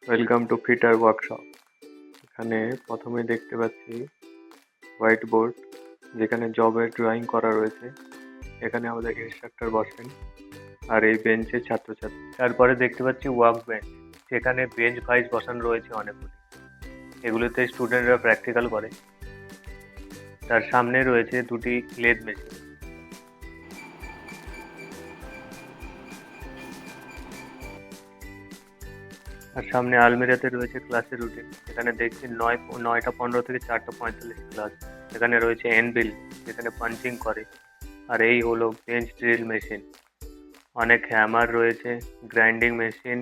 Welcome to fitter workshop. এখানে প্রথমে দেখতে পাচ্ছি হোয়াইট বোর্ড, যেখানে জবের ড্রয়িং করা রয়েছে। এখানে আমাদের ইনস্ট্রাক্টর বসেন আর এই বেঞ্চে ছাত্রছাত্রী। তারপরে দেখতে পাচ্ছি ওয়ার্ক বেঞ্চ, যেখানে বেঞ্চ ভাইজ বসানো রয়েছে অনেকগুলি। এগুলোতে স্টুডেন্টরা প্র্যাকটিক্যাল করে। তার সামনে রয়েছে দুটি লেদ মেশিন। আর সামনে আলমিরাতে রয়েছে ক্লাসের রুটিন। এখানে দেখছি 9টা 15 থেকে 4টা 45 ক্লাস। এখানে রয়েছে এনবিল, যেখানে পাঞ্চিং করে। আর এই হলো বেঞ্চ ড্রিল মেশিন। অনেক হ্যামার রয়েছে, গ্রাইন্ডিং মেশিন।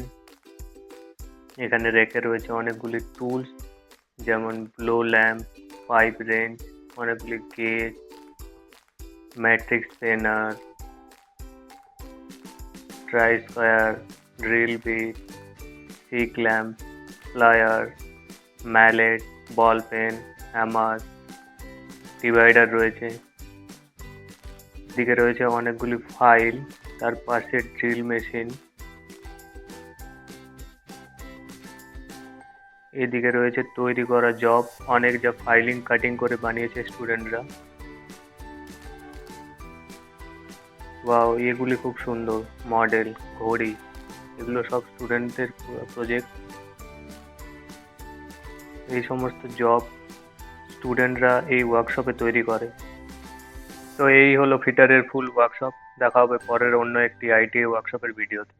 এখানে রেখে রয়েছে অনেকগুলি টুলস, যেমন ব্লো ল্যাম্প, পাইপ রেঞ্চ, অনেকগুলি gauge, matrix spanner, try square, drill bit, C clamp, plier, mallet, ball pen, hammer, divider রয়েছে। এদিকে রয়েছে অনেকগুলি ফাইল, তার পাশে ড্রিল মেশিন। এদিকে রয়েছে তৈরি করা জব, অনেক যা ফাইলিং কাটিং করে বানিয়েছে স্টুডেন্টরা। ওয়াও, এগুলি খুব সুন্দর মডেল, ঘড়ি, এগুলো সব স্টুডেন্টদের প্রজেক্ট। এই সমস্ত জব স্টুডেন্টরা এই ওয়ার্কশপে তৈরি করে। তো এই হলো ফিটারের ফুল ওয়ার্কশপ। দেখা হবে পরের অন্য একটি আইটিআই ওয়ার্কশপের ভিডিওতে।